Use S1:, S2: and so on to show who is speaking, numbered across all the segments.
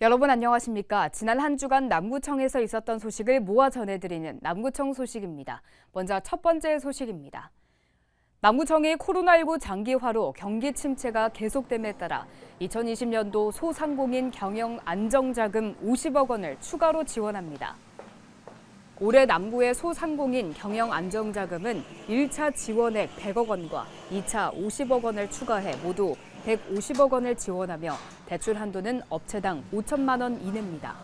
S1: 여러분 안녕하십니까? 지난 한 주간 남구청에서 있었던 소식을 모아 전해드리는 남구청 소식입니다. 먼저 첫 번째 소식입니다. 남구청이 코로나19 장기화로 경기 침체가 계속됨에 따라 2020년도 소상공인 경영 안정자금 50억 원을 추가로 지원합니다. 올해 남구의 소상공인 경영 안정자금은 1차 지원액 100억 원과 2차 50억 원을 추가해 모두 150억 원을 지원하며 대출 한도는 업체당 5천만 원 이내입니다.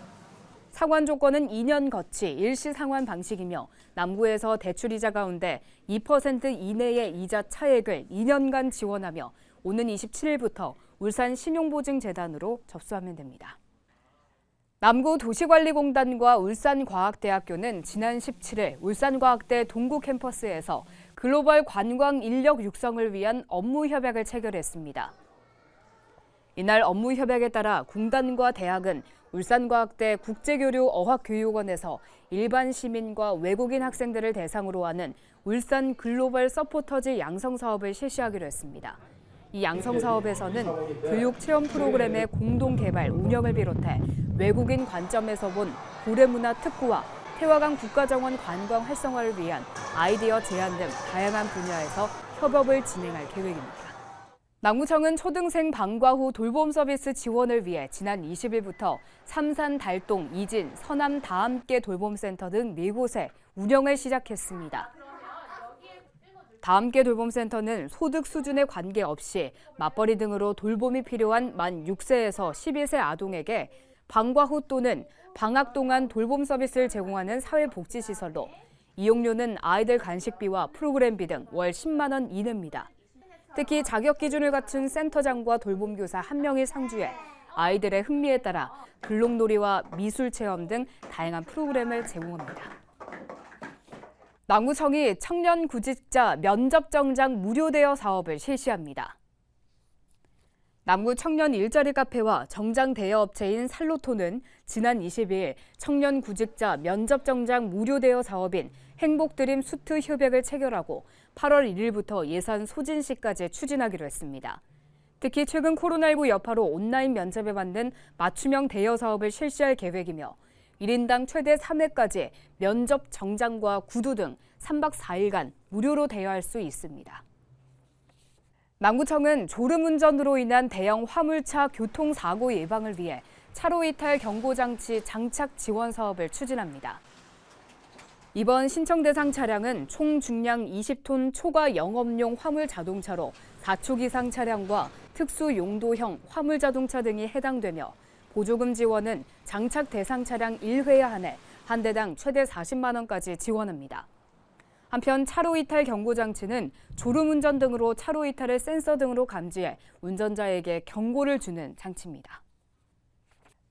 S1: 상환 조건은 2년 거치 일시 상환 방식이며 남구에서 대출이자 가운데 2% 이내의 이자 차액을 2년간 지원하며 오는 27일부터 울산신용보증재단으로 접수하면 됩니다. 남구도시관리공단과 울산과학대학교는 지난 17일 울산과학대 동구 캠퍼스에서 글로벌 관광 인력 육성을 위한 업무 협약을 체결했습니다. 이날 업무 협약에 따라 공단과 대학은 울산과학대 국제교류 어학교육원에서 일반 시민과 외국인 학생들을 대상으로 하는 울산 글로벌 서포터즈 양성 사업을 실시하기로 했습니다. 이 양성 사업에서는 교육 체험 프로그램의 공동 개발, 운영을 비롯해 외국인 관점에서 본 고래문화 특구와 태화강 국가정원 관광 활성화를 위한 아이디어 제안 등 다양한 분야에서 협업을 진행할 계획입니다. 남구청은 초등생 방과 후 돌봄 서비스 지원을 위해 지난 20일부터 삼산, 달동, 이진, 서남 다함께 돌봄센터 등 4곳에 운영을 시작했습니다. 다함께 돌봄센터는 소득 수준에 관계없이 맞벌이 등으로 돌봄이 필요한 만 6세에서 12세 아동에게 방과 후 또는 방학 동안 돌봄 서비스를 제공하는 사회복지시설로 이용료는 아이들 간식비와 프로그램비 등 월 10만 원 이내입니다. 특히 자격 기준을 갖춘 센터장과 돌봄교사 1명이 상주해 아이들의 흥미에 따라 블록놀이와 미술 체험 등 다양한 프로그램을 제공합니다. 남구청이 청년 구직자 면접 정장 무료 대여 사업을 실시합니다. 남구 청년 일자리 카페와 정장 대여 업체인 살로토는 지난 22일 청년 구직자 면접 정장 무료 대여 사업인 행복드림 수트 협약을 체결하고 8월 1일부터 예산 소진 시까지 추진하기로 했습니다. 특히 최근 코로나19 여파로 온라인 면접에 맞는 맞춤형 대여 사업을 실시할 계획이며 1인당 최대 3회까지 면접 정장과 구두 등 3박 4일간 무료로 대여할 수 있습니다. 남구청은 졸음운전으로 인한 대형 화물차 교통사고 예방을 위해 차로 이탈 경고장치 장착 지원 사업을 추진합니다. 이번 신청 대상 차량은 총 중량 20톤 초과 영업용 화물 자동차로 4촉 이상 차량과 특수 용도형 화물 자동차 등이 해당되며 보조금 지원은 장착 대상 차량 1회에 한해 한 대당 최대 40만 원까지 지원합니다. 한편 차로 이탈 경고장치는 졸음운전 등으로 차로 이탈을 센서 등으로 감지해 운전자에게 경고를 주는 장치입니다.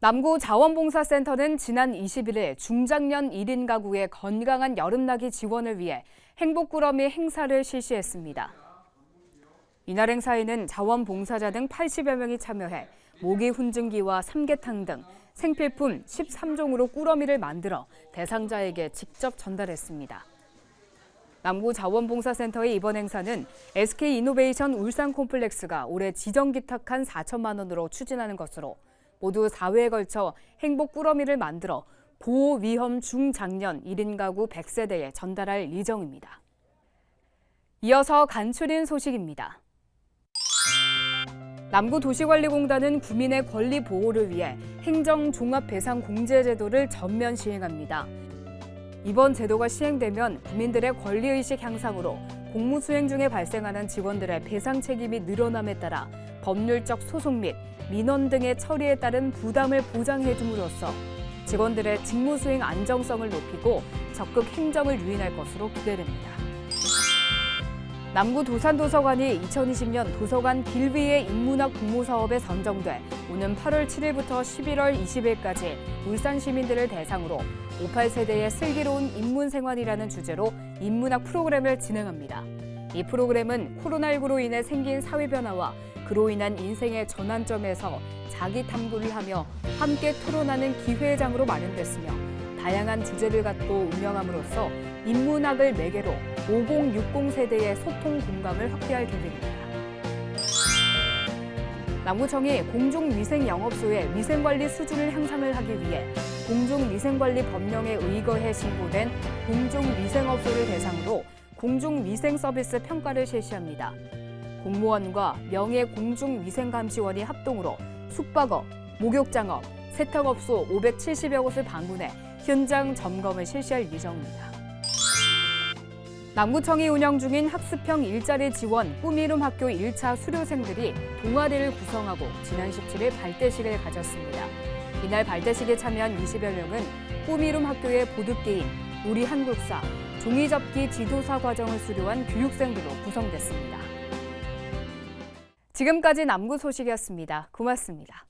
S1: 남구 자원봉사센터는 지난 21일 중장년 1인 가구의 건강한 여름나기 지원을 위해 행복꾸러미 행사를 실시했습니다. 이날 행사에는 자원봉사자 등 80여 명이 참여해 모기 훈증기와 삼계탕 등 생필품 13종으로 꾸러미를 만들어 대상자에게 직접 전달했습니다. 남구 자원봉사센터의 이번 행사는 SK이노베이션 울산콤플렉스가 올해 지정 기탁한 4천만 원으로 추진하는 것으로 모두 4회에 걸쳐 행복 꾸러미를 만들어 고위험 중장년 1인 가구 100세대에 전달할 예정입니다. 이어서 간추린 소식입니다. 남구도시관리공단은 구민의 권리 보호를 위해 행정종합배상공제제도를 전면 시행합니다. 이번 제도가 시행되면 국민들의 권리의식 향상으로 공무 수행 중에 발생하는 직원들의 배상 책임이 늘어남에 따라 법률적 소송 및 민원 등의 처리에 따른 부담을 보장해 줌으로써 직원들의 직무 수행 안정성을 높이고 적극 행정을 유인할 것으로 기대됩니다. 남구 도산도서관이 2020년 도서관 길위의 인문학 공모사업에 선정돼 오는 8월 7일부터 11월 20일까지 울산 시민들을 대상으로 58세대의 슬기로운 인문생활이라는 주제로 인문학 프로그램을 진행합니다. 이 프로그램은 코로나19로 인해 생긴 사회 변화와 그로 인한 인생의 전환점에서 자기 탐구를 하며 함께 토론하는 기회장으로 마련됐으며 다양한 주제를 갖고 운영함으로써 인문학을 매개로 50, 60 세대의 소통 공감을 확대할 계획입니다. 남구청이 공중위생영업소의 위생관리 수준을 향상을 하기 위해 공중위생관리 법령에 의거해 신고된 공중위생업소를 대상으로 공중위생서비스 평가를 실시합니다. 공무원과 명예공중위생감시원이 합동으로 숙박업, 목욕장업, 세탁업소 570여 곳을 방문해 현장 점검을 실시할 예정입니다. 남구청이 운영 중인 학습형 일자리 지원 꿈이룸 학교 1차 수료생들이 동아리를 구성하고 지난 17일 발대식을 가졌습니다. 이날 발대식에 참여한 20여 명은 꿈이룸 학교의 보드게임, 우리 한국사, 종이접기 지도사 과정을 수료한 교육생들로 구성됐습니다. 지금까지 남구 소식이었습니다. 고맙습니다.